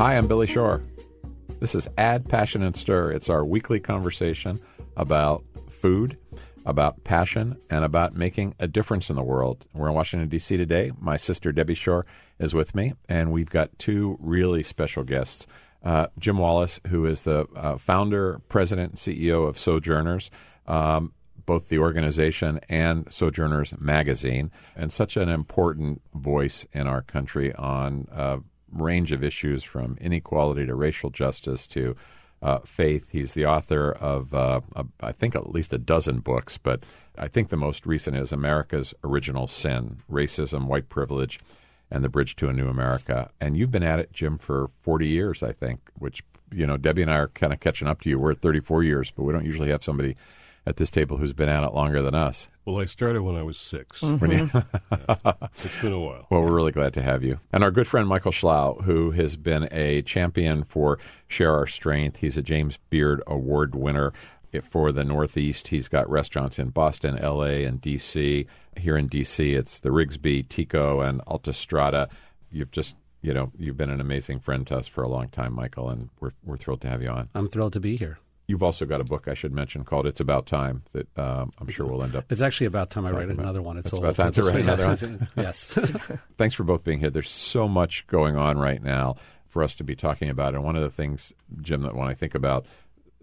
Hi, I'm Billy Shore. This is Add Passion and Stir. It's our weekly conversation about food, about passion, and about making a difference in the world. We're in Washington, D.C. today. My sister, Debbie Shore, is with me, and we've got two really special guests. Jim Wallis, who is the founder, president, and CEO of Sojourners, both the organization and Sojourners magazine, and such an important voice in our country on a range of issues from inequality to racial justice to faith. He's the author of, I think, at least a dozen books, but I think the most recent is America's Original Sin, Racism, White Privilege, and the Bridge to a New America. And you've been at it, Jim, for 40 years, I think, which, you know, Debbie and I are kind of catching up to you. We're at 34 years, but we don't usually have somebody at this table who's been at it longer than us. Well, I started when I was 6. Mm-hmm. Yeah. It's been a while. Well, we're really glad to have you. And our good friend Michael Schlow, who has been a champion for Share Our Strength. He's a James Beard Award winner for the Northeast. He's got restaurants in Boston, L.A., and D.C. Here in D.C., it's the Rigsby, Tico, and Altastrada. You've just, you know, you've been an amazing friend to us for a long time, Michael, and we're thrilled to have you on. I'm thrilled to be here. You've also got a book I should mention called It's About Time that I'm sure we'll end up. It's actually about time I write another one. It's about time to write another one. Yes. Thanks for both being here. There's so much going on right now for us to be talking about. And one of the things, Jim, that when I think about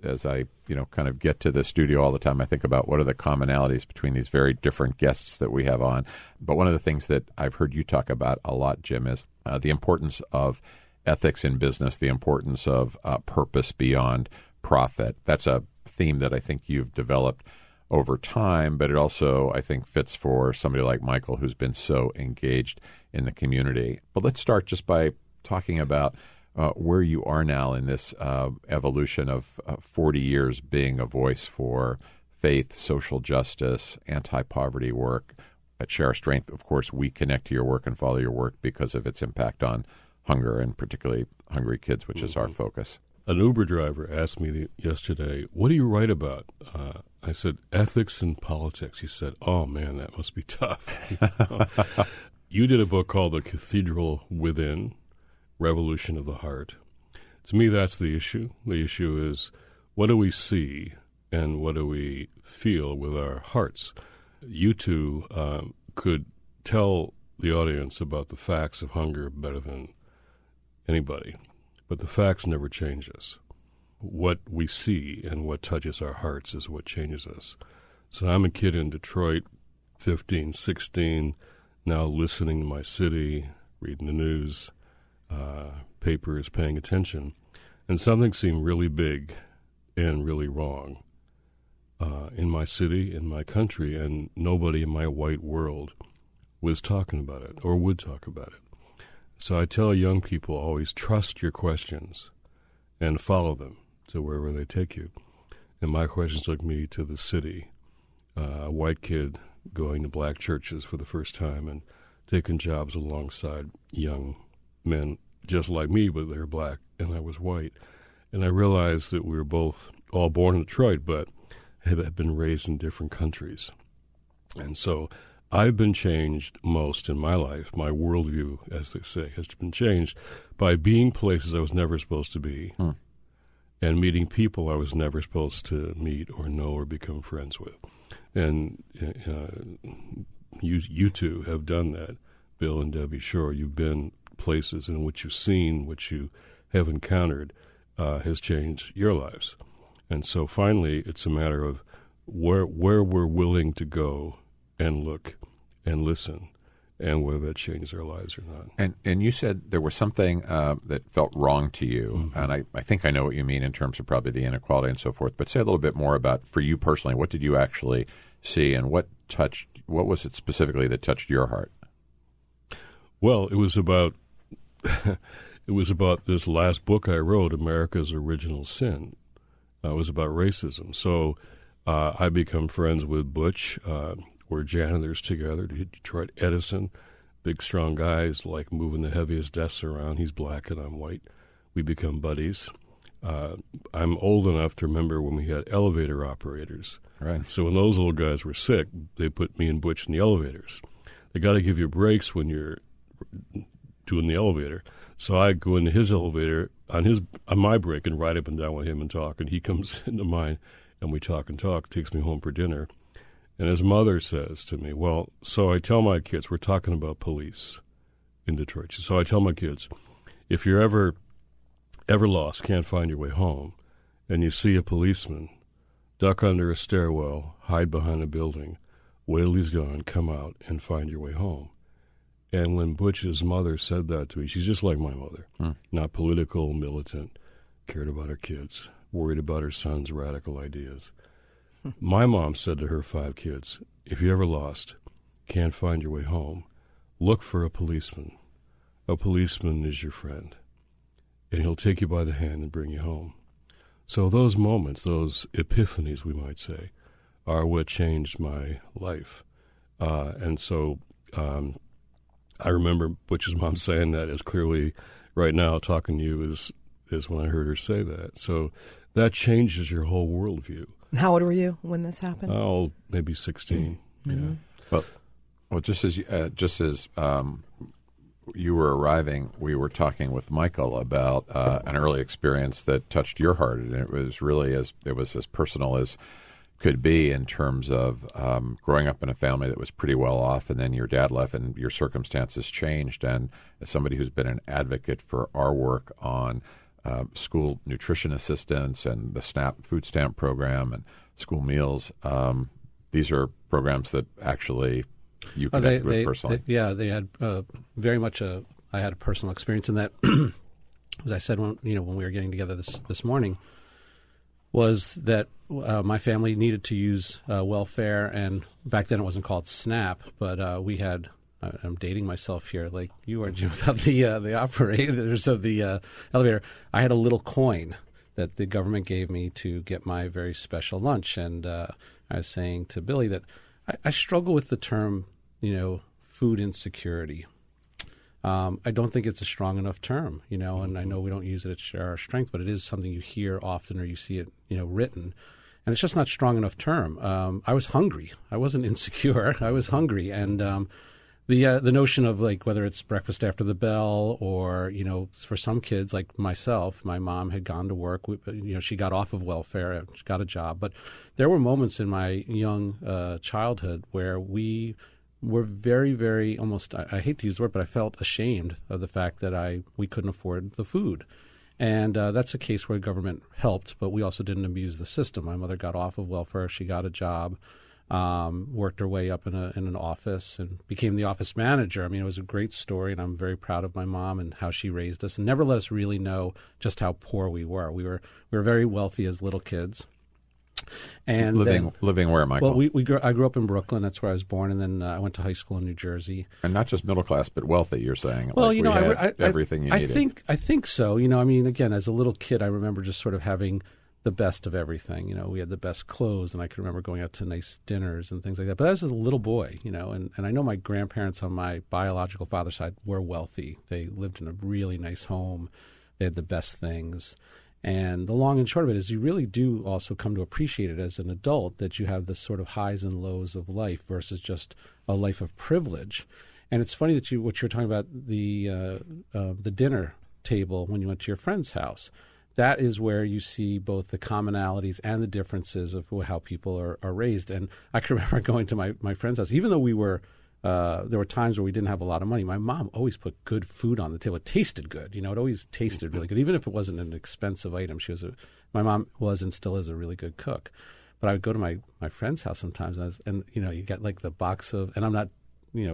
as I, kind of get to the studio all the time, I think about what are the commonalities between these very different guests that we have on. But one of the things that I've heard you talk about a lot, Jim, is the importance of ethics in business, the importance of purpose beyond profit. That's a theme that I think you've developed over time, but it also, I think, fits for somebody like Michael, who's been so engaged in the community. But let's start just by talking about where you are now in this evolution of 40 years being a voice for faith, social justice, anti-poverty work. At Share Our Strength, of course, we connect to your work and follow your work because of its impact on hunger and particularly hungry kids, which is our focus. An Uber driver asked me yesterday, what do you write about? I said, ethics and politics. He said, oh, man, that must be tough. You did a book called The Cathedral Within, Revolution of the Heart. To me, that's the issue. The issue is, what do we see and what do we feel with our hearts? You two could tell the audience about the facts of hunger better than anybody. But the facts never change us. What we see and what touches our hearts is what changes us. So I'm a kid in Detroit, 15, 16, now listening to my city, reading the news, papers, paying attention. And something seemed really big and really wrong in my city, in my country, and nobody in my white world was talking about it or would talk about it. So I tell young people always trust your questions and follow them to wherever they take you. And my questions took me to the city, a white kid going to black churches for the first time and taking jobs alongside young men just like me, but they were black and I was white. And I realized that we were both all born in Detroit, but had been raised in different countries. And so I've been changed most in my life. My worldview, as they say, has been changed by being places I was never supposed to be and meeting people I was never supposed to meet or know or become friends with. And you two have done that, Bill and Debbie Shore. You've been places in which you've seen, which you have encountered, has changed your lives. And so finally, it's a matter of where we're willing to go and look and listen, and whether that changes our lives or not. And you said there was something that felt wrong to you, and I think I know what you mean in terms of probably the inequality and so forth, but say a little bit more about, for you personally, what did you actually see, and what was it specifically that touched your heart? Well, it was about this last book I wrote, America's Original Sin. It was about racism. So I become friends with Butch. We're janitors together at Detroit Edison. Big, strong guys, like moving the heaviest desks around. He's black and I'm white. We become buddies. I'm old enough to remember when we had elevator operators. Right. So when those little guys were sick, they put me and Butch in the elevators. They got to give you breaks when you're do in the elevator. So I go into his elevator on my break and ride up and down with him and talk. And he comes into mine, and we talk and talk. Takes me home for dinner, and his mother says to me, "Well, so I tell my kids, we're talking about police in Detroit. So I tell my kids, if you're ever lost, can't find your way home, and you see a policeman, duck under a stairwell, hide behind a building, wait till he's gone, come out, and find your way home." And when Butch's mother said that to me, she's just like my mother, not political, militant, cared about her kids, worried about her son's radical ideas. My mom said to her 5 kids, if you're ever lost, can't find your way home, look for a policeman. A policeman is your friend, and he'll take you by the hand and bring you home. So those moments, those epiphanies, we might say, are what changed my life. And so I remember Butch's mom saying that as clearly right now, talking to you, is when I heard her say that. So that changes your whole worldview. How old were you when this happened? Oh, maybe 16. Mm-hmm. Yeah. Well, just as you were arriving, we were talking with Michael about an early experience that touched your heart, and it was really as personal as could be in terms of growing up in a family that was pretty well off, and then your dad left, and your circumstances changed. And as somebody who's been an advocate for our work on school nutrition assistance and the SNAP food stamp program and school meals, these are programs that actually you connect with personally. They had very much I had a personal experience in that. As I said when we were getting together this morning, was that my family needed to use welfare, and back then it wasn't called SNAP, but we had. I'm dating myself here, like you are, Jim, about the operators of the elevator. I had a little coin that the government gave me to get my very special lunch, and I was saying to Billy that I struggle with the term, food insecurity. I don't think it's a strong enough term, and I know we don't use it at our strength, but it is something you hear often or you see it, written. And it's just not a strong enough term. I was hungry. I wasn't insecure. I was hungry. And the notion of, like, whether it's breakfast after the bell or, for some kids like myself, my mom had gone to work. She got off of welfare. She got a job. But there were moments in my young childhood where we were very, very almost, I hate to use the word, but I felt ashamed of the fact that we couldn't afford the food. And that's a case where government helped, but we also didn't abuse the system. My mother got off of welfare. She got a job, worked her way up in an office and became the office manager. I mean, it was a great story, and I'm very proud of my mom and how she raised us and never let us really know just how poor we were. We were very wealthy as little kids. And living where, Michael? Well, I grew up in Brooklyn. That's where I was born, and then I went to high school in New Jersey. And not just middle class, but wealthy. You're saying? Well, everything you needed. I think so. I mean, again, as a little kid, I remember just sort of having the best of everything. We had the best clothes, and I can remember going out to nice dinners and things like that. But as a little boy, and I know my grandparents on my biological father's side were wealthy. They lived in a really nice home. They had the best things. And the long and short of it is you really do also come to appreciate it as an adult, that you have this sort of highs and lows of life versus just a life of privilege. And it's funny that what you're talking about, the dinner table when you went to your friend's house. That is where you see both the commonalities and the differences of how people are raised. And I can remember going to my friend's house, even though there were times where we didn't have a lot of money. My mom always put good food on the table. It tasted good. It always tasted really good, even if it wasn't an expensive item. My mom was and still is a really good cook. But I would go to my friend's house sometimes, and you get like the box of, and I'm not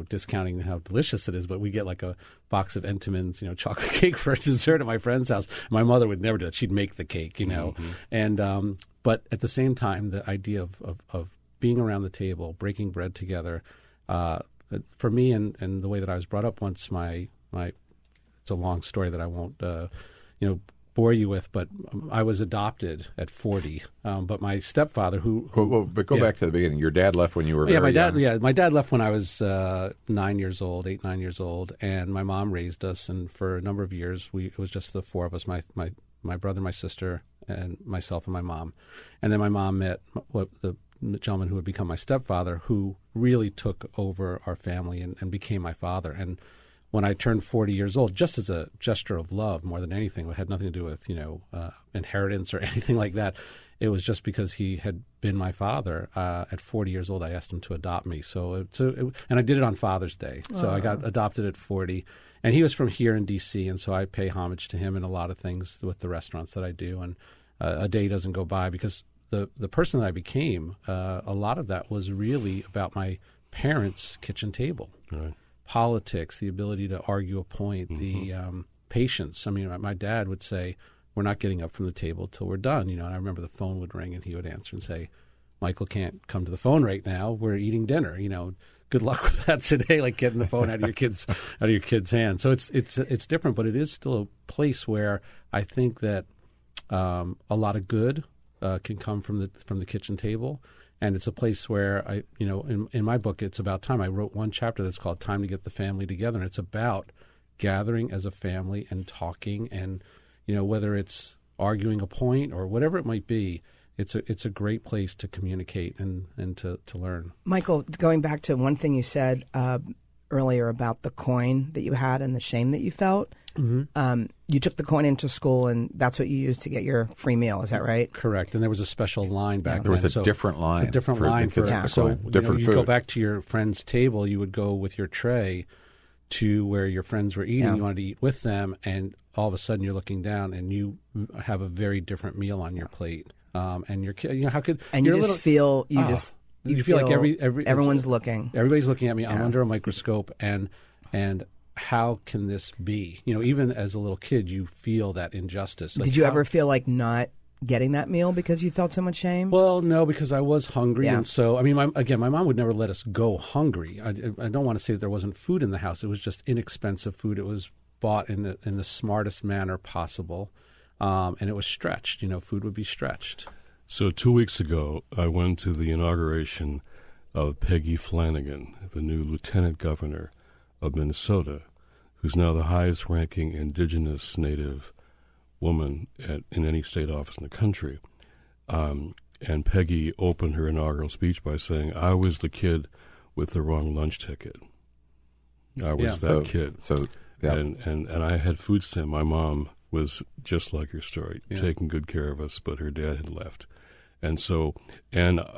discounting how delicious it is, but we get like a box of Entenmann's, chocolate cake for dessert at my friend's house. My mother would never do that. She'd make the cake, Mm-hmm. And but at the same time, the idea of being around the table, breaking bread together. For me and the way that I was brought up, once it's a long story that I won't bore you with, but I was adopted at 40. But my stepfather, but go back to the beginning. Your dad left when you were very young. My dad left when I was 9 years old, 9 years old, and my mom raised us. And for a number of years, it was just the four of us, my brother, my sister, and myself and my mom. And then my mom met the gentleman who would become my stepfather, who really took over our family and became my father. And when I turned 40 years old, just as a gesture of love more than anything. It had nothing to do with, inheritance or anything like that. It was just because he had been my father. At 40 years old, I asked him to adopt me. And I did it on Father's Day. So I got adopted at 40. And he was from here in D.C., and so I pay homage to him in a lot of things with the restaurants that I do. And a day doesn't go by because the person that I became, a lot of that was really about my parents' kitchen table. Right. Politics, the ability to argue a point, the patience. I mean, my dad would say, "We're not getting up from the table till we're done." And I remember the phone would ring, and he would answer and say, "Michael can't come to the phone right now. We're eating dinner." Good luck with that today, like getting the phone out of your kids' hands. So it's different, but it is still a place where I think that a lot of good can come from the kitchen table. And it's a place where in my book, it's about time. I wrote one chapter that's called "Time to Get the Family Together," and it's about gathering as a family and talking, and whether it's arguing a point or whatever it might be, it's a great place to communicate and to learn. Michael, going back to one thing you said earlier about the coin that you had and the shame that you felt. Mm-hmm. You took the coin into school, and that's what you used to get your free meal. Is that right? Correct. And there was a special line back then. There was a different line. So different you food. go back to your friend's table, you would go with your tray to where your friends were eating. You wanted to eat with them, and all of a sudden you're looking down, and you have a very different meal on your plate. And your kid, how could and you just feel you feel like everyone's looking. Everybody's looking at me. I'm under a microscope, and how can this be? Even as a little kid, you feel that injustice. Did you ever feel like not getting that meal because you felt so much shame? Well, no, because I was hungry, and so my mom would never let us go hungry. I don't want to say that there wasn't food in the house. It was just inexpensive food. It was bought in the smartest manner possible, and it was stretched. Food would be stretched. So 2 weeks ago, I went to the inauguration of Peggy Flanagan, the new lieutenant governor of Minnesota, who's now the highest-ranking indigenous native woman in any state office in the country. And Peggy opened her inaugural speech by saying, "I was the kid with the wrong lunch ticket. I was that kid." And I had food stamp. My mom was just like your story, taking good care of us, but her dad had left. And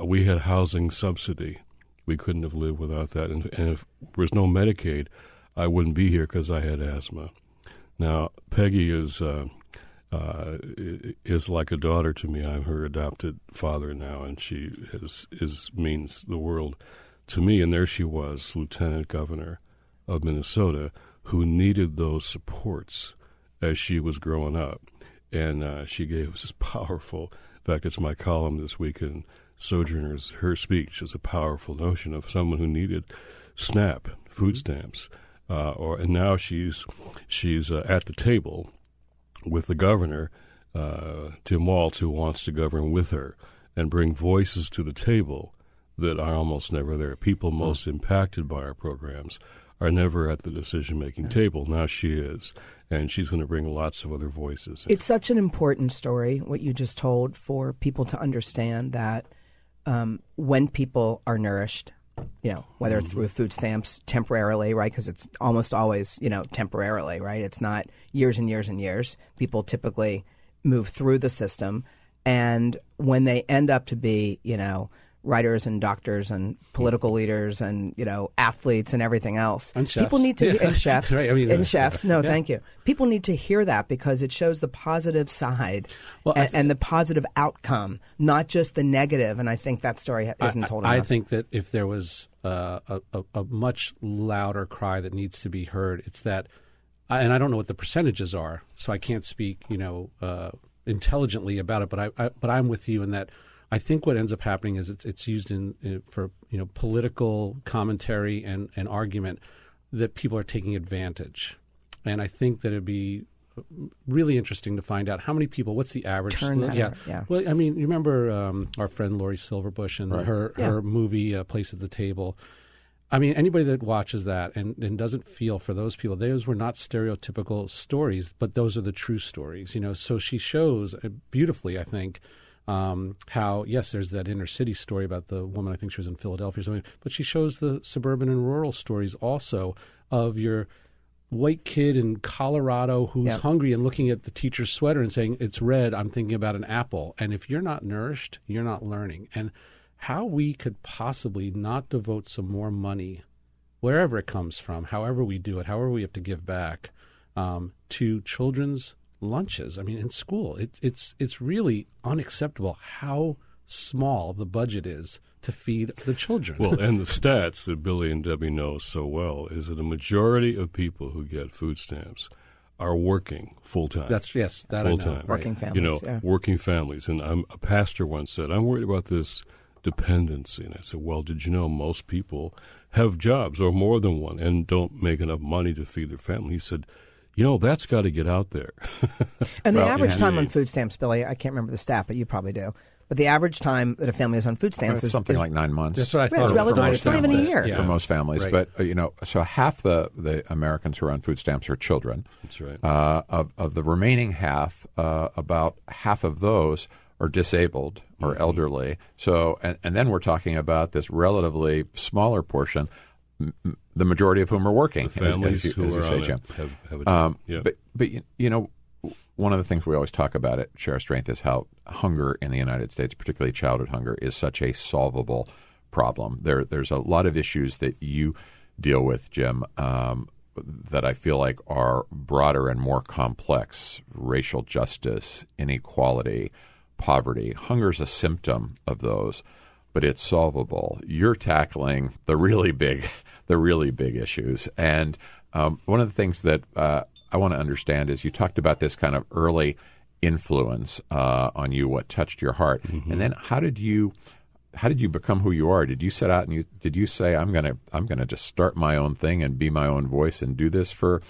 we had housing subsidy. We couldn't have lived without that. And if there was no Medicaid, I wouldn't be here because I had asthma. Now, Peggy is like a daughter to me. I'm her adopted father now, and she means the world to me. And there she was, lieutenant governor of Minnesota, who needed those supports as she was growing up. And she gave us this powerful, in fact, it's my column this week in Sojourners. Her speech is a powerful notion of someone who needed SNAP, food stamps, and now she's at the table with the governor, Tim Walz, who wants to govern with her and bring voices to the table that are almost never there. People most impacted by our programs are never at the decision-making table. Now she is, and she's going to bring lots of other voices. It's such an important story, what you just told, for people to understand that when people are nourished, whether it's through food stamps temporarily, right, because it's almost always, temporarily, right? It's not years and years and years. People typically move through the system, and when they end up to be, writers and doctors and political leaders and athletes and everything else. And chefs. People need to and chefs. Right. And chefs. No, thank you. People need to hear that because it shows the positive side and the positive outcome, not just the negative. And I think that story isn't told enough. I think that if there was a much louder cry that needs to be heard, it's that, and I don't know what the percentages are, so I can't speak intelligently about it. But I'm with you in that. I think what ends up happening is it's used for political commentary and argument that people are taking advantage, and I think that it'd be really interesting to find out how many people. What's the average? Yeah. Well, you remember our friend Lori Silverbush and her movie Place at the Table. Anybody that watches that and doesn't feel for those people, those were not stereotypical stories, but those are the true stories. So she shows beautifully, I think. How, yes, there's that inner city story about the woman, I think she was in Philadelphia or something, but she shows the suburban and rural stories also of white kid in Colorado who's Yep. hungry and looking at the teacher's sweater and saying, it's red, I'm thinking about an apple. And if you're not nourished, you're not learning. And how we could possibly not devote some more money, wherever it comes from, however we do it, however we have to give back, to children's lunches. I mean, in school, it's really unacceptable how small the budget is to feed the children. Well, and the stats that Billy and Debbie know so well is that a majority of people who get food stamps are working full-time. That I know. Full-time. Right. Working families. Yeah. Working families. And a pastor once said, I'm worried about this dependency. And I said, well, did you know most people have jobs or more than one and don't make enough money to feed their family? He said, that's got to get out there. And the average time on food stamps, Billy, I can't remember the stat, but you probably do. But the average time that a family is on food stamps It's is something like 9 months. That's what I thought. it's it was. relatively- Most it's not even a families. year. Yeah. For most families. Right. But, so half the Americans who are on food stamps are children. That's right. Of the remaining half, about half of those are disabled or elderly. So, and then we're talking about this relatively smaller portion, the majority of whom are working, The families as you who are say, on Jim. it have a job. Yeah. But one of the things we always talk about at Share Strength is how hunger in the United States, particularly childhood hunger, is such a solvable problem. There's a lot of issues that you deal with, Jim, that I feel like are broader and more complex: racial justice, inequality, poverty. Hunger's a symptom of those, but it's solvable. You're tackling the really big issues. And one of the things that I want to understand is you talked about this kind of early influence on you, what touched your heart, and then how did you become who you are? Did you set out and did you say, I'm gonna just start my own thing and be my own voice and do this for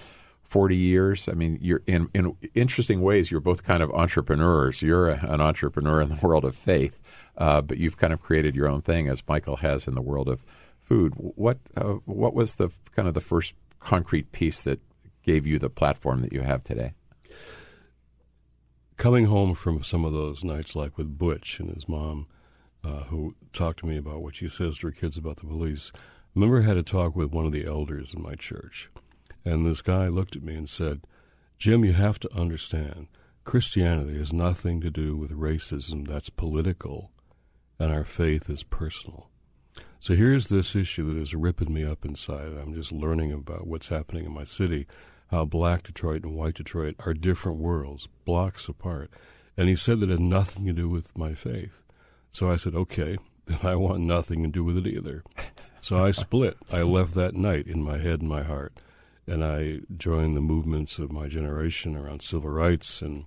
40 years? I mean, you're in interesting ways. You're both kind of entrepreneurs. You're an entrepreneur in the world of faith, but you've kind of created your own thing, as Michael has in the world of food. What was the kind of the first concrete piece that gave you the platform that you have today? Coming home from some of those nights, like with Butch and his mom, who talked to me about what she says to her kids about the police. I remember I had a talk with one of the elders in my church, and this guy looked at me and said, Jim, you have to understand, Christianity has nothing to do with racism. That's political, and our faith is personal. So here's this issue that is ripping me up inside. I'm just learning about what's happening in my city, how black Detroit and white Detroit are different worlds, blocks apart. And he said that it had nothing to do with my faith. So I said, okay, then I want nothing to do with it either. So I split. I left that night in my head and my heart. And I joined the movements of my generation around civil rights and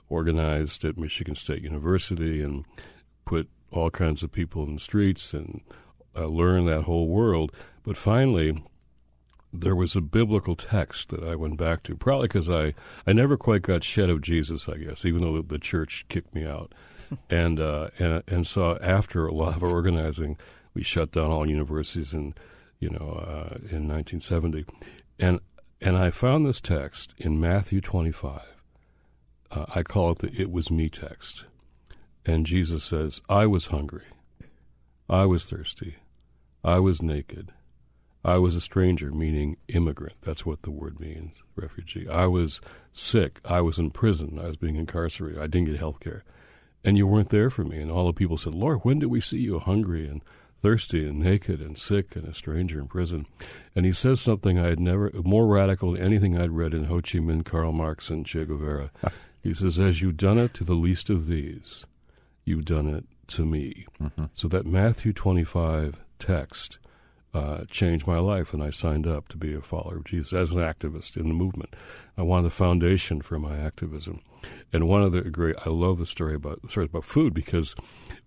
organized at Michigan State University and put all kinds of people in the streets and learned that whole world. But finally, there was a biblical text that I went back to, probably because I never quite got shed of Jesus, I guess, even though the church kicked me out. And so after a lot of organizing, we shut down all universities in 1970. And I found this text in Matthew 25. I call it the "It Was Me" text. And Jesus says, I was hungry. I was thirsty. I was naked. I was a stranger, meaning immigrant. That's what the word means, refugee. I was sick. I was in prison. I was being incarcerated. I didn't get health care. And you weren't there for me. And all the people said, Lord, when did we see you hungry and thirsty and naked and sick and a stranger in prison? And he says something I had never, more radical than anything I'd read in Ho Chi Minh, Karl Marx, and Che Guevara. He says, as you've done it to the least of these, you've done it to me. Mm-hmm. So that Matthew 25 text changed my life, and I signed up to be a follower of Jesus as an activist in the movement. I wanted the foundation for my activism. And one of the I love the story about food, because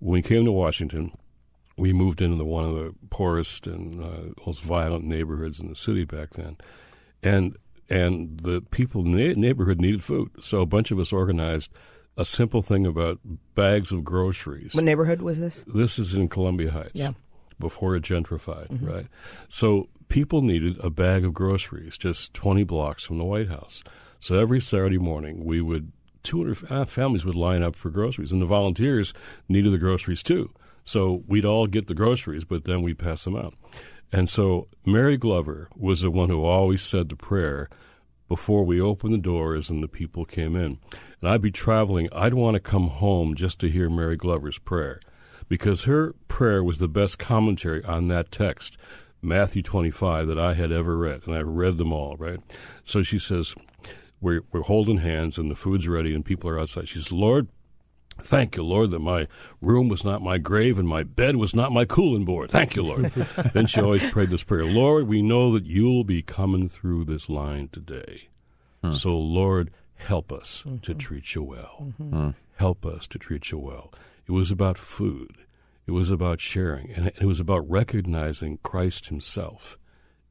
when we came to Washington, we moved into one of the poorest and most violent neighborhoods in the city back then. And the people in the neighborhood needed food. So a bunch of us organized a simple thing about bags of groceries. What neighborhood was this? This is in Columbia Heights. Yeah. Before it gentrified, mm-hmm. Right? So people needed a bag of groceries just 20 blocks from the White House. So every Saturday morning, 200 families would line up for groceries, and the volunteers needed the groceries too. So we'd all get the groceries, but then we'd pass them out. And so Mary Glover was the one who always said the prayer before we opened the doors and the people came in. And I'd be traveling. I'd want to come home just to hear Mary Glover's prayer, because her prayer was the best commentary on that text, Matthew 25, that I had ever read. And I read them all, right? So she says, we're holding hands and the food's ready and people are outside. She says, Lord, thank you, Lord, that my room was not my grave and my bed was not my cooling board. Thank you, Lord. Then she always prayed this prayer, Lord, we know that you'll be coming through this line today. So, Lord, help us to treat you well. Help us to treat you well. It was about food. It was about sharing. And it was about recognizing Christ himself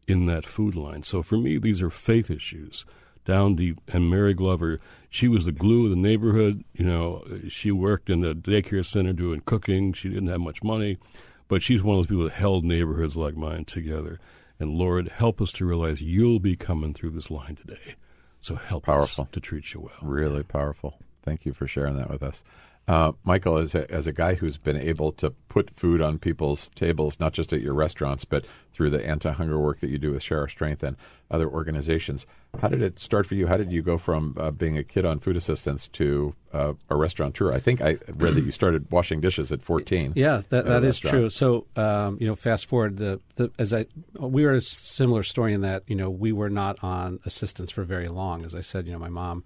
in that food line. So for me, these are faith issues. Down deep. And Mary Glover, she was the glue of the neighborhood. You know, she worked in the daycare center doing cooking. She didn't have much money, but she's one of those people that held neighborhoods like mine together. And Lord, help us to realize you'll be coming through this line today. So help us to treat you well. Really powerful. Thank you for sharing that with us. Michael, as a guy who's been able to put food on people's tables, not just at your restaurants, but through the anti-hunger work that you do with Share Our Strength and other organizations, how did it start for you? How did you go from being a kid on food assistance to a restaurateur? I think I read that you started washing dishes at 14. Yeah, that is true. So, fast forward, we were a similar story in that, we were not on assistance for very long. As I said, my mom,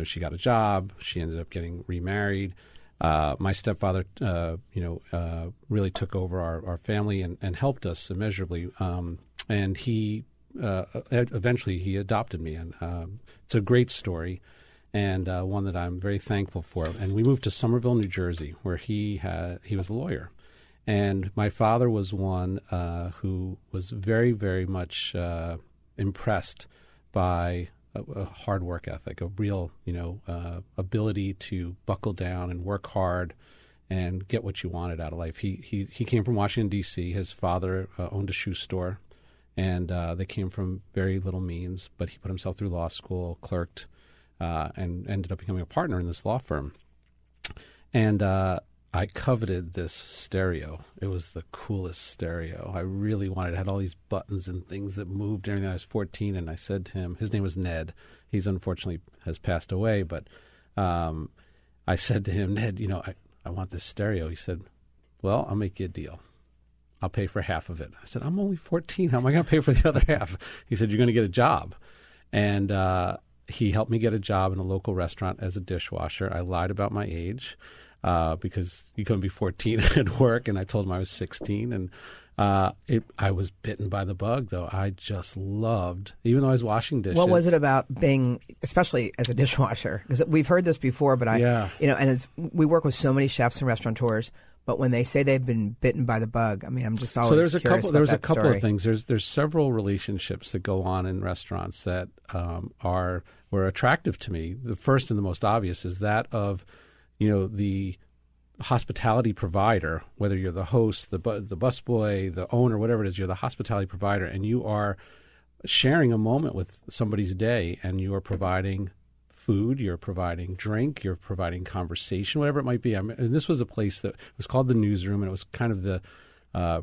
she got a job. She ended up getting remarried. My stepfather, really took over our family and helped us immeasurably. And he eventually he adopted me, and it's a great story, and one that I'm very thankful for. And we moved to Somerville, New Jersey, where he was a lawyer, and my father was one who was very, very much impressed by a hard work ethic, a real, ability to buckle down and work hard and get what you wanted out of life. He came from Washington, D.C. His father owned a shoe store, and they came from very little means, but he put himself through law school, clerked, and ended up becoming a partner in this law firm. And I coveted this stereo. It was the coolest stereo. I really wanted it. It had all these buttons and things that moved and everything. I was 14, and I said to him, his name was Ned. He's unfortunately has passed away, but I said to him, Ned, I want this stereo. He said, well, I'll make you a deal. I'll pay for half of it. I said, I'm only 14. How am I going to pay for the other half? He said, you're going to get a job. And he helped me get a job in a local restaurant as a dishwasher. I lied about my age. Because you couldn't be 14 at work, and I told him I was 16, and I was bitten by the bug, though. I just loved, even though I was washing dishes. What was it about being, especially as a dishwasher? Because we've heard this before, but we work with so many chefs and restaurateurs, but when they say they've been bitten by the bug, I mean, I'm just always curious about that story. There's a couple of things. There's several relationships that go on in restaurants that were attractive to me. The first and the most obvious is that of the hospitality provider, whether you're the host, the busboy, the owner, whatever it is, you're the hospitality provider, and you are sharing a moment with somebody's day, and you are providing food, you're providing drink, you're providing conversation, whatever it might be. And this was a place that was called the Newsroom, and it was kind of the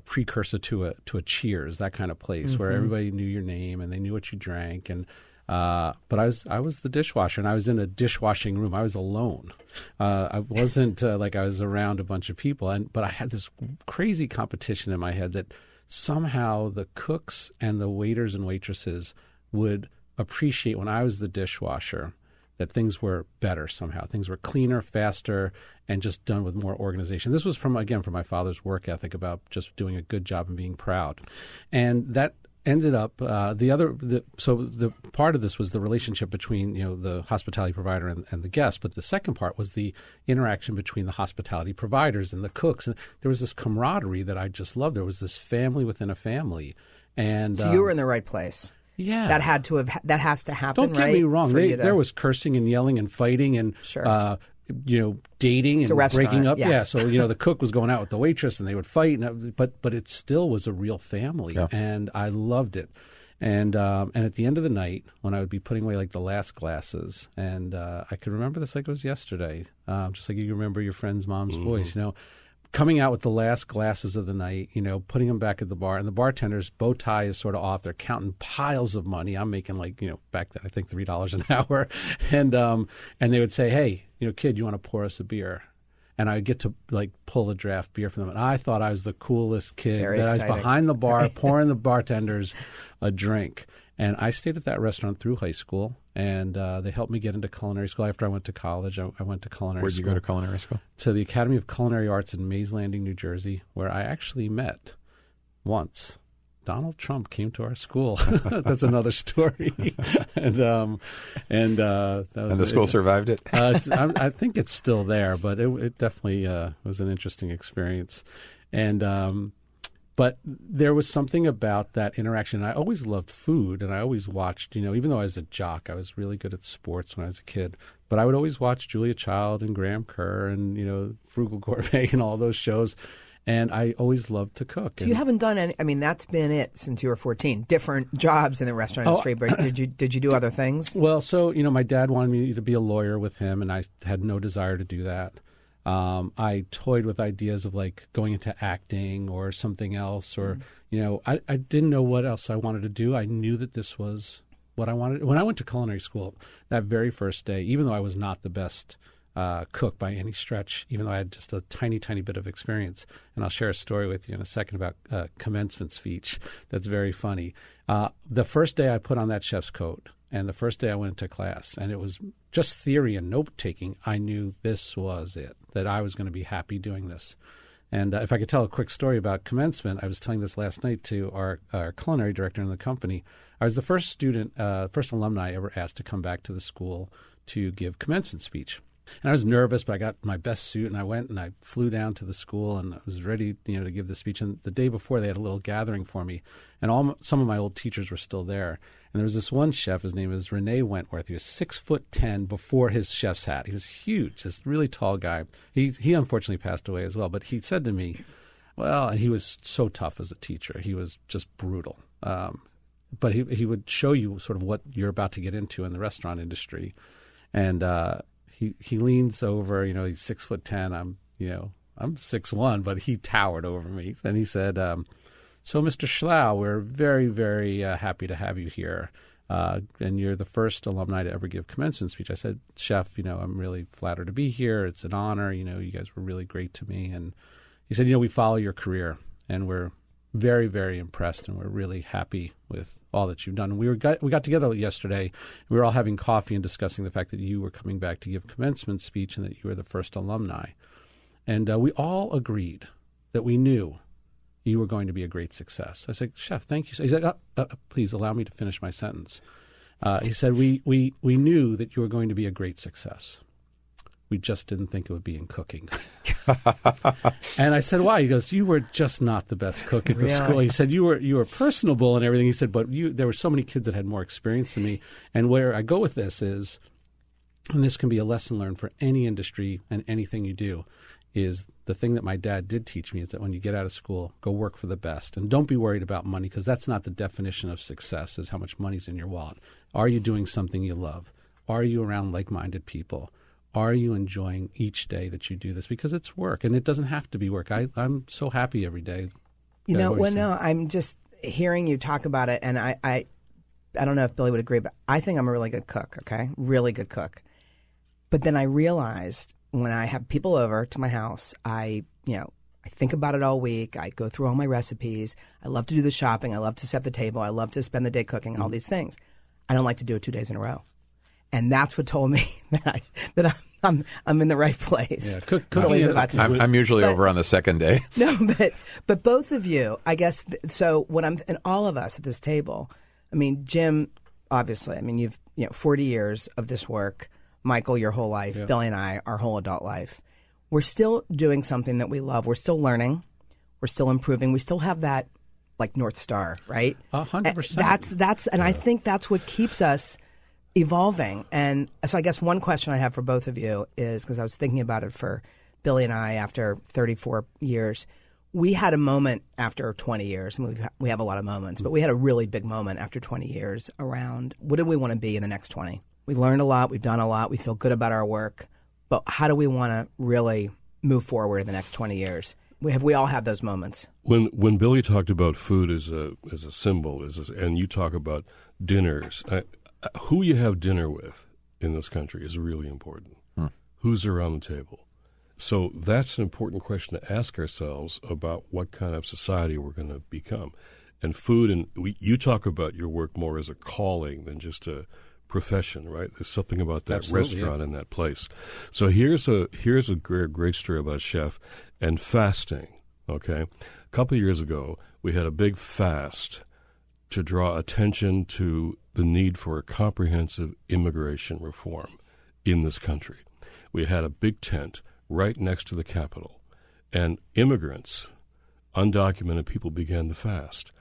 precursor to a Cheers, that kind of place where everybody knew your name and they knew what you drank. And but I was the dishwasher, and I was in a dishwashing room. I was alone. I wasn't like I was around a bunch of people, but I had this crazy competition in my head that somehow the cooks and the waiters and waitresses would appreciate when I was the dishwasher that things were better somehow. Things were cleaner, faster, and just done with more organization. This was from my father's work ethic about just doing a good job and being proud. And that ended up so the part of this was the relationship between the hospitality provider and the guest, but the second part was the interaction between the hospitality providers and the cooks. And there was this camaraderie that I just loved. There was this family within a family, and so you were in the right place. Yeah, that has to happen. Don't get me wrong. There was cursing and yelling and fighting and sure. Dating and breaking up. Yeah. So, the cook was going out with the waitress and they would fight. But it still was a real family. Yeah. And I loved it. And at the end of the night, when I would be putting away like the last glasses, and I could remember this like it was yesterday, just like you remember your friend's mom's voice, coming out with the last glasses of the night, putting them back at the bar, and the bartender's bow tie is sort of off. They're counting piles of money. I'm making back then I think $3 an hour, and they would say, "Hey, kid, you want to pour us a beer?" And I get to pull a draft beer from them. And I thought I was the coolest kid. Very that exciting. I was behind the bar pouring the bartenders a drink. And I stayed at that restaurant through high school, and they helped me get into culinary school. After I went to college, I went to culinary Where'd school. you go to culinary school? To the Academy of Culinary Arts in Mays Landing, New Jersey, where I actually met once. Donald Trump came to our school. That's another story. and that was, And the school survived it? I think it's still there, but it definitely was an interesting experience. And but there was something about that interaction. I always loved food, and I always watched, even though I was a jock, I was really good at sports when I was a kid. But I would always watch Julia Child and Graham Kerr and, Frugal Gourmet and all those shows. And I always loved to cook. So you haven't done any. I mean, that's been it since you were 14. Different jobs in the restaurant industry. But did you do other things? Well, so my dad wanted me to be a lawyer with him, and I had no desire to do that. I toyed with ideas of going into acting or something else, or I didn't know what else I wanted to do. I knew that this was what I wanted. When I went to culinary school, that very first day, even though I was not the best cook by any stretch, even though I had just a tiny, tiny bit of experience. And I'll share a story with you in a second about commencement speech that's very funny. The first day I put on that chef's coat, and the first day I went to class, and it was just theory and note-taking, I knew this was it, that I was going to be happy doing this. And if I could tell a quick story about commencement, I was telling this last night to our culinary director in the company. I was the first first alumni ever asked to come back to the school to give commencement speech. And I was nervous, but I got my best suit, and I went and I flew down to the school, and I was ready, to give the speech. And the day before, they had a little gathering for me, and some of my old teachers were still there. And there was this one chef. His name is Rene Wentworth. He was 6'10" before his chef's hat. He was huge, this really tall guy. He unfortunately passed away as well. But he said to me, and he was so tough as a teacher. He was just brutal. But he would show you sort of what you're about to get into in the restaurant industry, and He leans over, he's 6'10". I'm 6'1", but he towered over me. And he said, "So, Mr. Schlow, we're very, very happy to have you here. And you're the first alumni to ever give commencement speech." I said, "Chef, I'm really flattered to be here. It's an honor. You guys were really great to me." And he said, "We follow your career, and we're very, very impressed, and we're really happy with all that you've done." And we got together yesterday. We were all having coffee and discussing the fact that you were coming back to give commencement speech and that you were the first alumni. And we all agreed that we knew you were going to be a great success. I said, "Chef, thank you." He said, "Please allow me to finish my sentence." He said, we knew that you were going to be a great success. We just didn't think it would be in cooking." And I said, "Why?" He goes, "You were just not the best cook at the school." He said, you were personable and everything." He said, "But there were so many kids that had more experience than me." And where I go with this is, and this can be a lesson learned for any industry and anything you do, is the thing that my dad did teach me is that when you get out of school, go work for the best. And don't be worried about money, because that's not the definition of success, is how much money's in your wallet. Are you doing something you love? Are you around like-minded people? Are you enjoying each day that you do this? Because it's work, and it doesn't have to be work. I'm so happy every day. I'm just hearing you talk about it, and I don't know if Billy would agree, but I think I'm a really good cook, okay? Really good cook. But then I realized when I have people over to my house, I think about it all week. I go through all my recipes. I love to do the shopping. I love to set the table. I love to spend the day cooking, all these things. I don't like to do it 2 days in a row. And that's what told me that I'm in the right place. Yeah, I'm usually over on the second day. No, but both of you, I guess. So and all of us at this table. I mean, Jim, obviously. I mean, you've 40 years of this work. Michael, your whole life. Yeah. Billy and I, our whole adult life. We're still doing something that we love. We're still learning. We're still improving. We still have that North Star, right? 100%. And I think that's what keeps us evolving. And so I guess one question I have for both of you is, because I was thinking about it for Billy and I after 34 years, we had a moment after 20 years, and we have a lot of moments, but we had a really big moment after 20 years around what do we want to be in the next 20? We learned a lot, we've done a lot, we feel good about our work, but how do we want to really move forward in the next 20 years? We all have those moments. When Billy talked about food as a symbol, and you talk about dinners, who you have dinner with in this country is really important. Who's around the table? So that's an important question to ask ourselves about what kind of society we're going to become. And food, you talk about your work more as a calling than just a profession, right? There's something about that restaurant and that place. So here's a great story about a chef and fasting. Okay, a couple of years ago, we had a big fast to draw attention to the need for a comprehensive immigration reform in this country. We had a big tent right next to the Capitol, and immigrants, undocumented people, began to fast.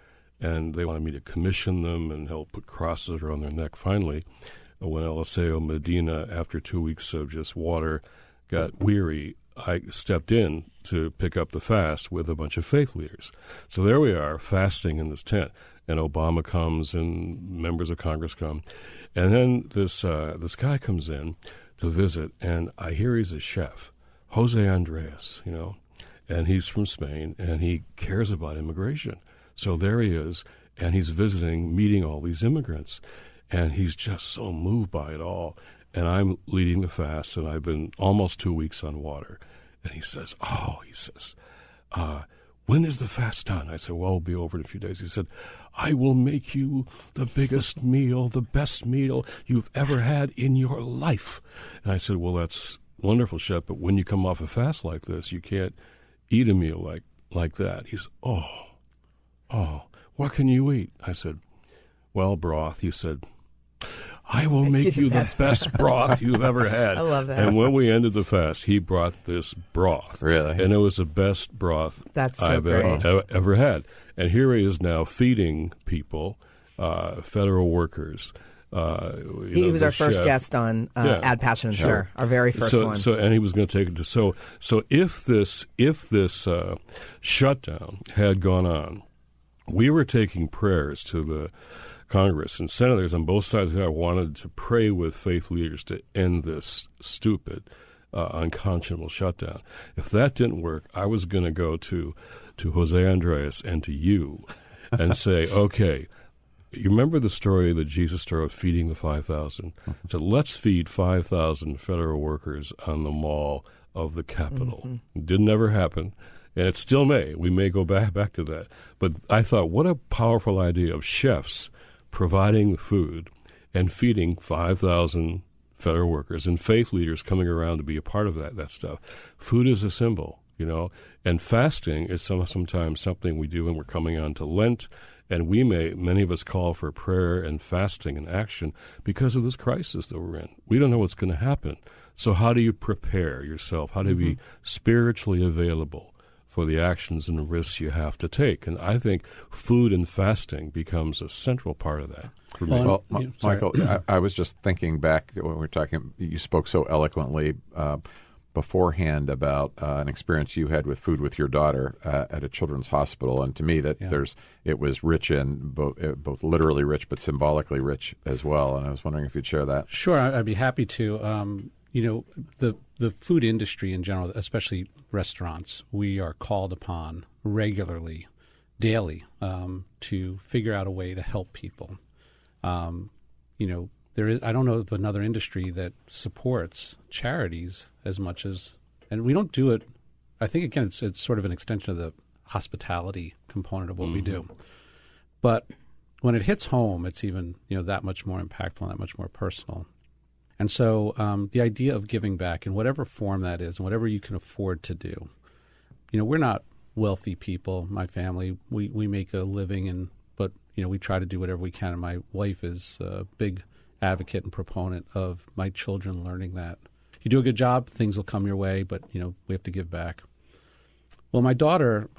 And they wanted me to commission them and help put crosses around their neck. Finally, when Eliseo Medina, after 2 weeks of just water, got weary, I stepped in to pick up the fast with a bunch of faith leaders. So there we are, fasting in this tent. And Obama comes and members of Congress come. And then this guy comes in to visit, and I hear he's a chef, Jose Andres, and he's from Spain, and he cares about immigration. So there he is, and he's visiting, meeting all these immigrants, and he's just so moved by it all. And I'm leading the fast, and I've been almost 2 weeks on water. And he says, when is the fast done? I said, well, it'll be over in a few days. He said, I will make you the biggest meal, the best meal you've ever had in your life. And I said, well, that's wonderful, Chef, but when you come off a fast like this, you can't eat a meal like that. He said, what can you eat? I said, well, broth. He said, I will make you the best broth you've ever had. I love that. And when we ended the fast, he brought this broth. Really? And it was the best broth I've ever had. And here he is now feeding people, federal workers. He was our first guest on Add Passion and Stir, our very first one. And he was going to take it to. So if this shutdown had gone on, we were taking prayers to the Congress and senators on both sides that wanted to pray with faith leaders to end this stupid, unconscionable shutdown. If that didn't work, I was going to go to Jose Andres and to you and say, okay, you remember the story that Jesus started feeding the 5,000? He said, let's feed 5,000 federal workers on the mall of the Capitol. Mm-hmm. It didn't ever happen. And it still may. We may go back to that. But I thought, what a powerful idea of chefs providing the food and feeding 5,000 federal workers and faith leaders coming around to be a part of that stuff. Food is a symbol, and fasting is sometimes something we do when we're coming on to Lent, and many of us call for prayer and fasting and action because of this crisis that we're in. We don't know what's going to happen. So how do you prepare yourself? How do you be spiritually available for the actions and the risks you have to take? And I think food and fasting becomes a central part of that for me. Well, Michael, I was just thinking back when we were talking, you spoke so eloquently beforehand about an experience you had with food with your daughter at a children's hospital. And to me, it was rich and both literally rich but symbolically rich as well. And I was wondering if you'd share that. Sure, I'd be happy to. The food industry in general, especially restaurants, we are called upon regularly, daily, to figure out a way to help people. I don't know of another industry that supports charities as much as, and we don't do it. I think again, it's sort of an extension of the hospitality component of what we do. But when it hits home, it's even that much more impactful and that much more personal. And so the idea of giving back in whatever form that is, and whatever you can afford to do. We're not wealthy people. My family, we make a living, but we try to do whatever we can. And my wife is a big advocate and proponent of my children learning that you do a good job, things will come your way, but we have to give back. Well, my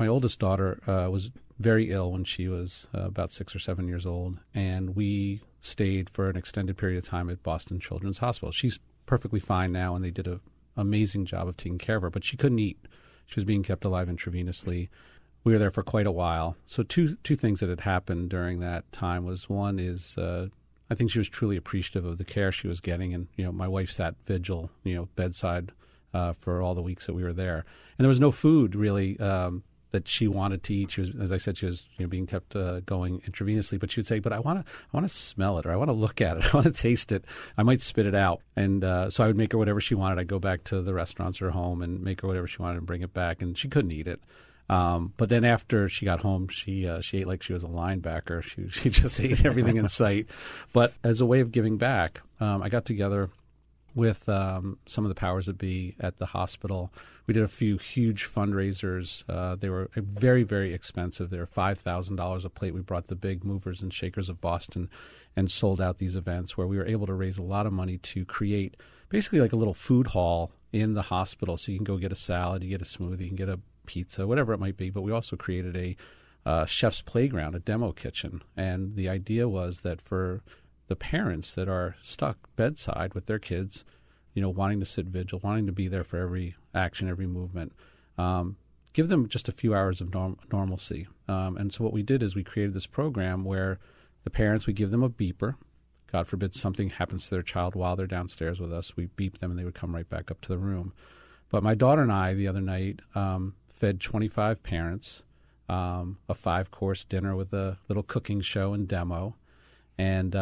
oldest daughter, was very ill when she was about 6 or 7 years old, and we stayed for an extended period of time at Boston Children's Hospital. She's perfectly fine now, and they did an amazing job of taking care of her, but she couldn't eat. She was being kept alive intravenously. We were there for quite a while. So two things that had happened during that time was, one is I think she was truly appreciative of the care she was getting, and my wife sat vigil, bedside for all the weeks that we were there. And there was no food really that she wanted to eat. She was, as I said, she was being kept going intravenously. But she would say, "But I want to smell it, or I want to look at it, I want to taste it. I might spit it out." And so I would make her whatever she wanted. I'd go back to the restaurants or home and make her whatever she wanted and bring it back. And she couldn't eat it. But then after she got home, she ate like she was a linebacker. She just ate everything in sight. But as a way of giving back, I got together with some of the powers that be at the hospital. We did a few huge fundraisers. They were very, very expensive. They were $5,000 a plate. We brought the big movers and shakers of Boston and sold out these events where we were able to raise a lot of money to create basically like a little food hall in the hospital. So you can go get a salad, you get a smoothie, you can get a pizza, whatever it might be. But we also created a chef's playground, a demo kitchen. And the idea was that for the parents that are stuck bedside with their kids, wanting to sit vigil, wanting to be there for every action, every movement, give them just a few hours of normalcy. And so what we did is we created this program where the parents, we give them a beeper. God forbid something happens to their child while they're downstairs with us. We beep them and they would come right back up to the room. But my daughter and I, the other night, fed 25 parents a 5-course dinner with a little cooking show and demo. And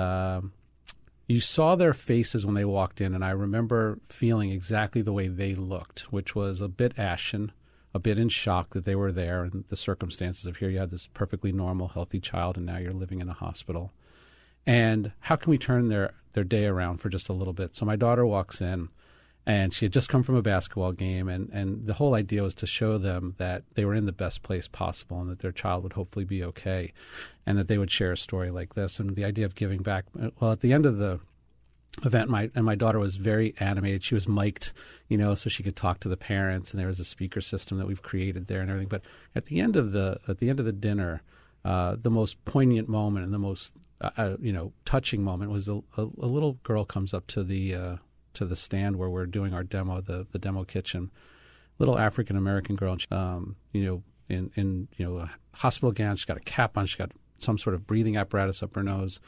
you saw their faces when they walked in, and I remember feeling exactly the way they looked, which was a bit ashen, a bit in shock that they were there and the circumstances of here you had this perfectly normal, healthy child, and now you're living in a hospital. And how can we turn their day around for just a little bit? So my daughter walks in, and she had just come from a basketball game, and the whole idea was to show them that they were in the best place possible and that their child would hopefully be okay, and that they would share a story like this. And the idea of giving back, well, at the end of the event, my daughter was very animated. She was mic'd, so she could talk to the parents, and there was a speaker system that we've created there and everything. But at the end of the dinner, the most poignant moment and the most touching moment was a little girl comes up to the stand where we're doing our demo, the demo kitchen. Little African American girl, in a hospital gown. She's got a cap on. She's got some sort of breathing apparatus up her nose,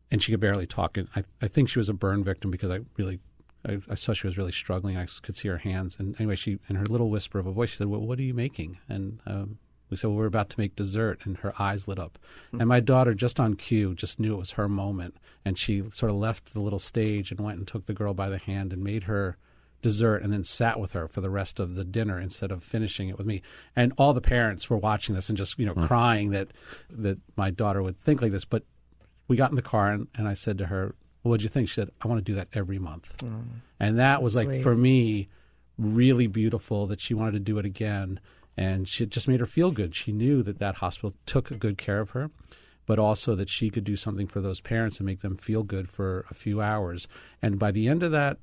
and she could barely talk. And I think she was a burn victim because I saw she was really struggling. I could see her hands. And anyway, she, in her little whisper of a voice, she said, "Well, what are you making?" And we said, "Well, we're about to make dessert," and her eyes lit up. And my daughter, just on cue, just knew it was her moment. And she sort of left the little stage and went and took the girl by the hand and made her dessert and then sat with her for the rest of the dinner instead of finishing it with me. And all the parents were watching this and just, crying that my daughter would think like this. But we got in the car and I said to her, "Well, what'd you think?" She said, "I want to do that every month." And that so was like, sweet. for me, really beautiful that she wanted to do it again. And it just made her feel good. She knew that hospital took good care of her, but also that she could do something for those parents and make them feel good for a few hours. And by the end of that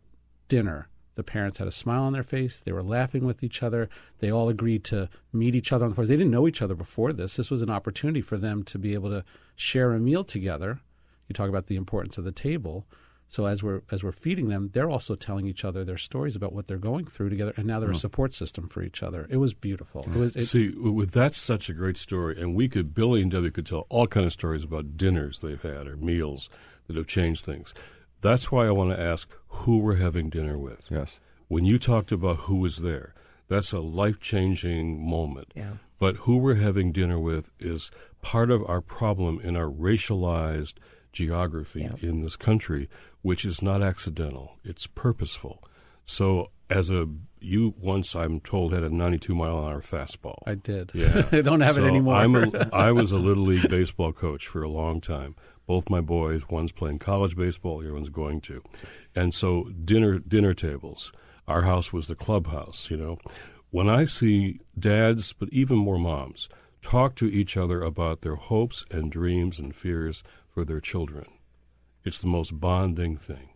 dinner, the parents had a smile on their face. They were laughing with each other. They all agreed to meet each other on the floor. They didn't know each other before this. This was an opportunity for them to be able to share a meal together. You talk about the importance of the table. So as we're feeding them, they're also telling each other their stories about what they're going through together, and now they're a support system for each other. It was beautiful. See, that's such a great story, and Billy and Debbie could tell all kind of stories about dinners they've had or meals that have changed things. That's why I want to ask who we're having dinner with. Yes. When you talked about who was there, that's a life-changing moment. Yeah. But who we're having dinner with is part of our problem in our racialized geography in this country, which is not accidental. It's purposeful. So you once, I'm told, had a 92-mile-an-hour fastball. I did. Yeah. I don't have it anymore. I was a Little League baseball coach for a long time. Both my boys, one's playing college baseball, the other one's going to. And so dinner tables. Our house was the clubhouse, When I see dads, but even more moms, talk to each other about their hopes and dreams and fears for their children, it's the most bonding thing.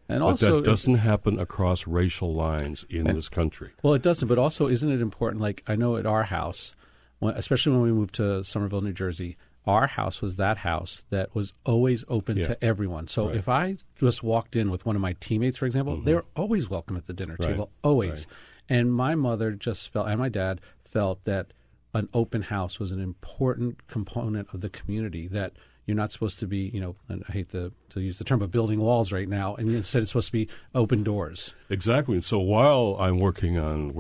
And but also, that doesn't happen across racial lines in this country. Well, it doesn't, but also isn't it important, like I know at our house, especially when we moved to Somerville, New Jersey, our house was that house that was always open to everyone. So if I just walked in with one of my teammates, for example, they were always welcome at the dinner table, always. Right. And my mother just felt, and my dad felt that an open house was an important component of the community, that You're not supposed to be, and I hate to use the term, but building walls right now. And instead it's supposed to be open doors. Exactly. So while we're working on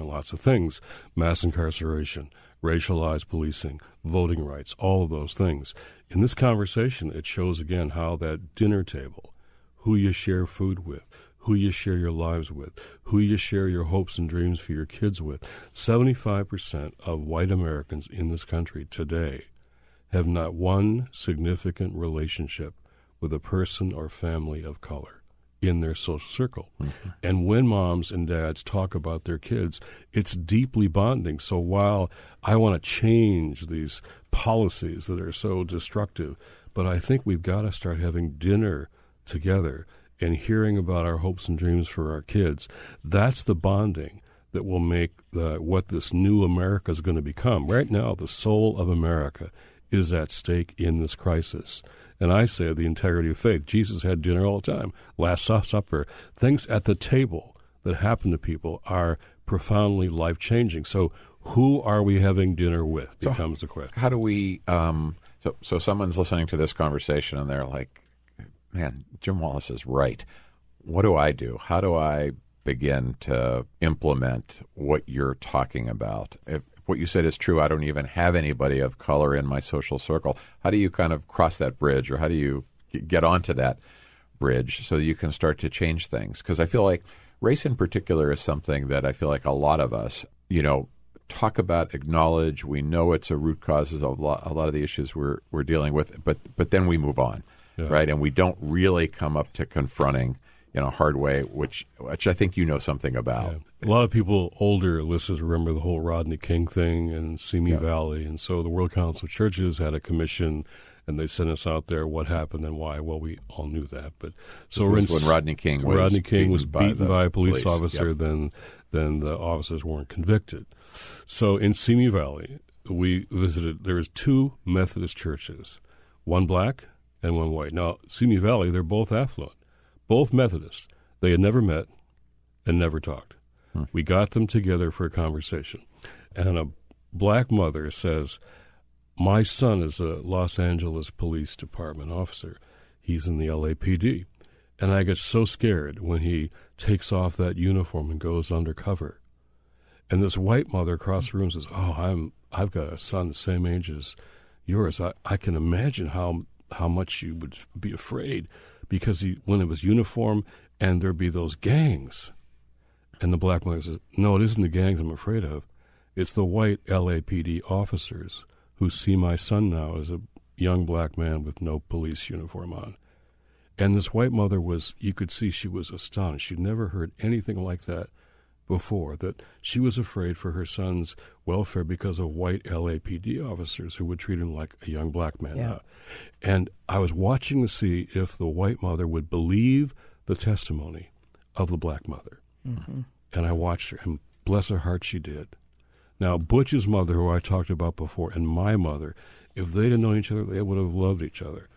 lots of things, mass incarceration, racialized policing, voting rights, all of those things. In this conversation, it shows again how that dinner table, who you share food with, who you share your lives with, who you share your hopes and dreams for your kids with. 75% of white Americans in this country today have not one significant relationship with a person or family of color in their social circle. Mm-hmm. And when moms and dads talk about their kids, it's deeply bonding. So while I want to change these policies that are so destructive, but I think we've got to start having dinner together and hearing about our hopes and dreams for our kids. That's the bonding that will make what this new America is going to become. Right now, the soul of America is at stake in this crisis. And I say the integrity of faith. Jesus had dinner all the time, Last Supper. Things at the table that happen to people are profoundly life-changing. So who are we having dinner with becomes the question. How do we so someone's listening to this conversation and they're like, man, Jim Wallis is right. What do I do? How do I begin to implement what you're talking about? If what you said is true, I don't even have anybody of color in my social circle. How do you kind of cross that bridge, or how do you get onto that bridge so that you can start to change things? Because I feel like race in particular is something that I feel like a lot of us, talk about, acknowledge. We know it's a root cause of a lot of the issues we're dealing with, but then we move on, right? And we don't really come up to confronting in a hard way, which I think you know something about. Yeah. A lot of people, older listeners, remember the whole Rodney King thing in Simi Valley. And so the World Council of Churches had a commission, and they sent us out there, what happened and why. Well, we all knew that. But so when Rodney King was beaten by a police officer, then the officers weren't convicted. So in Simi Valley, we visited, there's 2 Methodist churches, one black and one white. Now, Simi Valley, they're both affluent, both Methodist. They had never met and never talked. We got them together for a conversation. And a black mother says, my son is a Los Angeles Police Department officer. He's in the LAPD. And I get so scared when he takes off that uniform and goes undercover. And this white mother across the room says, I've got a son the same age as yours. I can imagine how much you would be afraid, because when it was uniform and there'd be those gangs. And the black mother says, no, it isn't the gangs I'm afraid of. It's the white LAPD officers who see my son now as a young black man with no police uniform on. And this white mother you could see she was astonished. She'd never heard anything like that before, that she was afraid for her son's welfare because of white LAPD officers who would treat him like a young black man now. And I was watching to see if the white mother would believe the testimony of the black mother. Mm-hmm. And I watched her, and bless her heart, she did. Now, Butch's mother, who I talked about before, and my mother, if they'd have known each other, they would have loved each other.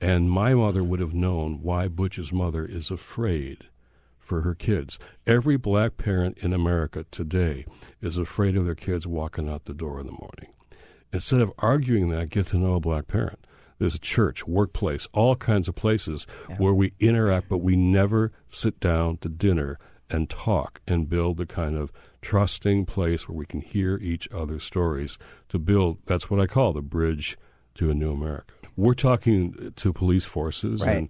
And my mother would have known why Butch's mother is afraid for her kids. Every black parent in America today is afraid of their kids walking out the door in the morning. Instead of arguing that, get to know a black parent. There's a church, workplace, all kinds of places where we interact, but we never sit down to dinner and talk and build the kind of trusting place where we can hear each other's stories to build, that's what I call the bridge to a new America. We're talking to police forces and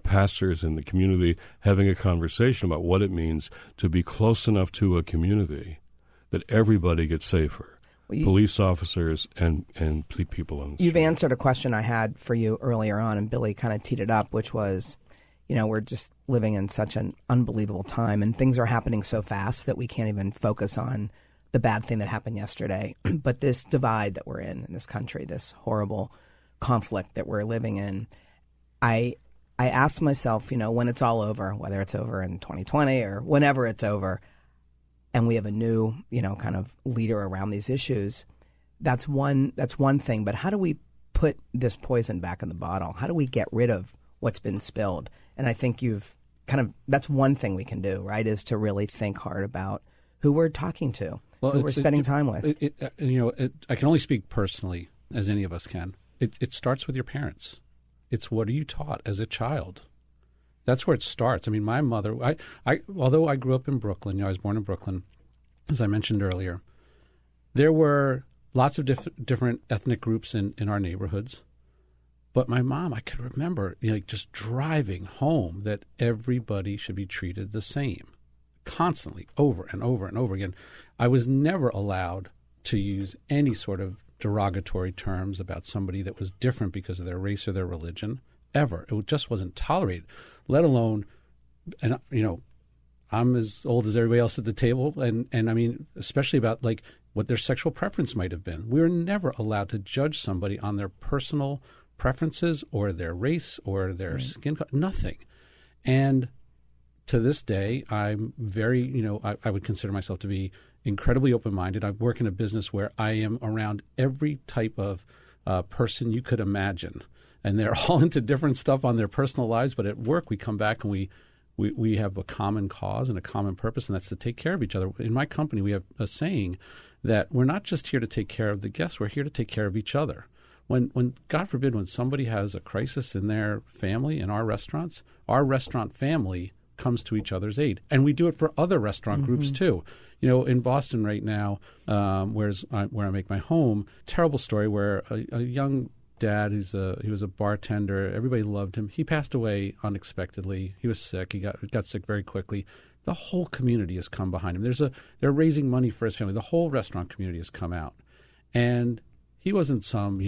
pastors in the community, having a conversation about what it means to be close enough to a community that everybody gets safer. Police officers and people on the street. You've answered a question I had for you earlier on, and Billy kind of teed it up, which was, we're just living in such an unbelievable time, and things are happening so fast that we can't even focus on the bad thing that happened yesterday. But this divide that we're in this country, this horrible conflict that we're living in, I asked myself, when it's all over, whether it's over in 2020 or whenever it's over, and we have a new, kind of leader around these issues, that's one thing. But how do we put this poison back in the bottle? How do we get rid of what's been spilled? And I think that's one thing we can do, right, is to really think hard about who we're talking to, who we're spending time with. I can only speak personally, as any of us can. it starts with your parents. It's what are you taught as a child? That's where it starts. I mean, my mother, although I grew up in Brooklyn, I was born in Brooklyn, as I mentioned earlier, there were lots of different ethnic groups in our neighborhoods. But my mom, I could remember just driving home that everybody should be treated the same, constantly, over and over and over again. I was never allowed to use any sort of derogatory terms about somebody that was different because of their race or their religion, ever. It just wasn't tolerated, let alone, and I'm as old as everybody else at the table, and I mean, especially about like what their sexual preference might have been. We were never allowed to judge somebody on their personal preferences or their race or their skin color, nothing. And to this day, I'm very, I would consider myself to be incredibly open-minded. I work in a business where I am around every type of person you could imagine. And they're all into different stuff on their personal lives, but at work we come back and we have a common cause and a common purpose, and that's to take care of each other. In my company, we have a saying that we're not just here to take care of the guests, we're here to take care of each other. When God forbid, when somebody has a crisis in their family, in our restaurant family comes to each other's aid. And we do it for other restaurant groups too. In Boston right now, where I make my home, terrible story where a young dad he was a bartender, everybody loved him. He passed away unexpectedly. He was sick. He got sick very quickly. The whole community has come behind him. They're raising money for his family. The whole restaurant community has come out. And he wasn't some,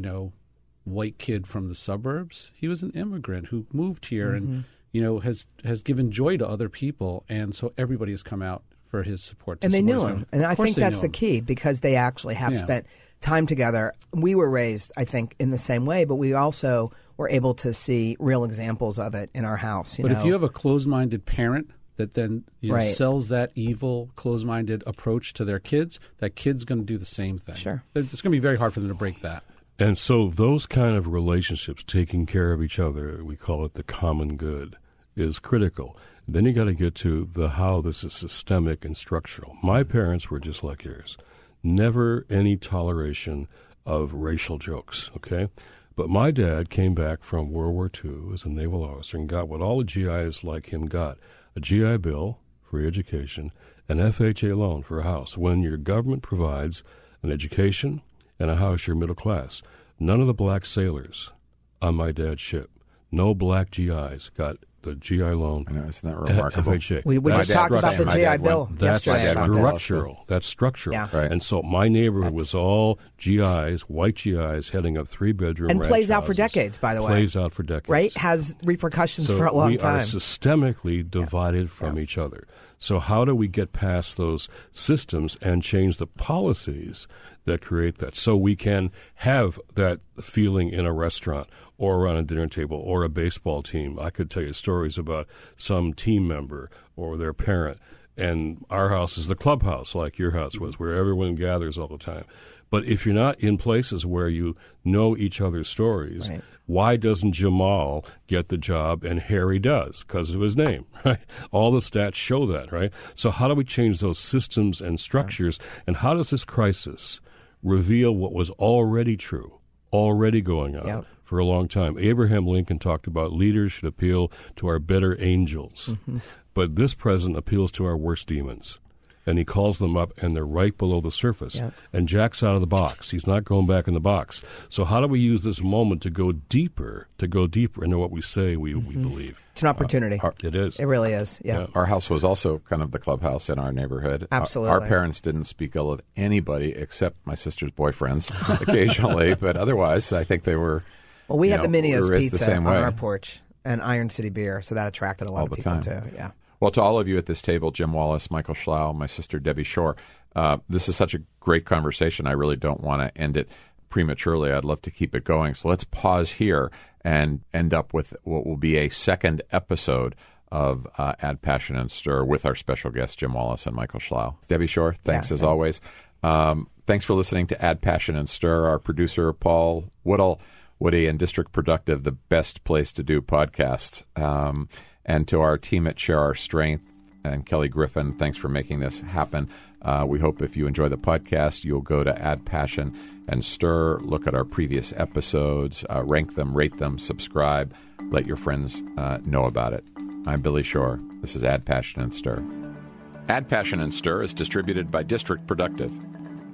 white kid from the suburbs. He was an immigrant who moved here and, has given joy to other people. And so everybody has come out for his support. And they knew him. And I think that's the key, because they actually have spent time together. We were raised, I think, in the same way, but we also were able to see real examples of it in our house. But if you have a closed-minded parent that then sells that evil, closed-minded approach to their kids, that kid's going to do the same thing. Sure. It's going to be very hard for them to break that. And so those kind of relationships, taking care of each other, we call it the common good, is critical. Then you got to get to the how this is systemic and structural. My parents were just like yours. Never any toleration of racial jokes, okay? But my dad came back from World War II as a naval officer and got what all the GIs like him got: a GI Bill, free education, an FHA loan for a house. When your government provides an education and a house, you're middle class. None of the black sailors on my dad's ship, no black GIs got the GI loan. I know, isn't that remarkable? FHA. We just talked about the GI Bill yesterday. That's structural. That's structural. Yeah. Right. And so my neighborhood was all GIs, white GIs, heading up 3-bedroom And ranch plays out for houses. decades, by the way. Plays out for decades. Right? Has repercussions So for a long we time. are systemically divided from each other. So how do we get past those systems and change the policies that create that, so we can have that feeling in a restaurant or around a dinner table or a baseball team? I could tell you stories about some team member or their parent. And our house is the clubhouse, like your house was, where everyone gathers all the time. But if you're not in places where you know each other's stories, Right. Why doesn't Jamal get the job and Harry does? Because of his name, right? All the stats show that, right? So how do we change those systems and structures? And how does this crisis reveal what was already true, already going on for a long time? Abraham Lincoln talked about leaders should appeal to our better angels. But this president appeals to our worst demons. And he calls them up, and they're right below the surface. Yep. And Jack's out of the box. He's not going back in the box. So how do we use this moment to go deeper into what we say we believe? It's an opportunity. It is. It really is, yeah. Our house was also kind of the clubhouse in our neighborhood. Absolutely. Our parents didn't speak ill of anybody except my sister's boyfriends occasionally, but otherwise I think they were... Well, we had the Minio's pizza on way. our porch and Iron City beer, so that attracted a lot of people too. Yeah. Well, to all of you at this table, Jim Wallis, Michael Schlow, my sister Debbie Shore, this is such a great conversation. I really don't want to end it prematurely. I'd love to keep it going. So let's pause here and end up with what will be a second episode of Add Passion and Stir with our special guests, Jim Wallis and Michael Schlow. Debbie Shore, thanks as always. Thanks for listening to Add Passion and Stir. Our producer, Paul Woody, and District Productive, the best place to do podcasts. And to our team at Share Our Strength, and Kelly Griffin. Thanks for making this happen. We hope if you enjoy the podcast, you'll go to Add Passion and Stir, look at our previous episodes, rank them, rate them, subscribe, let your friends know about it. I'm Billy Shore. This is Add Passion and Stir. Add Passion and Stir is distributed by District Productive.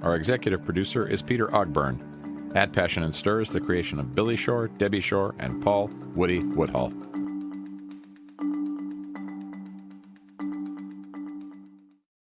Our executive producer is Peter Ogburn. Add Passion and Stir is the creation of Billy Shore, Debbie Shore, and Paul Woody Woodhull.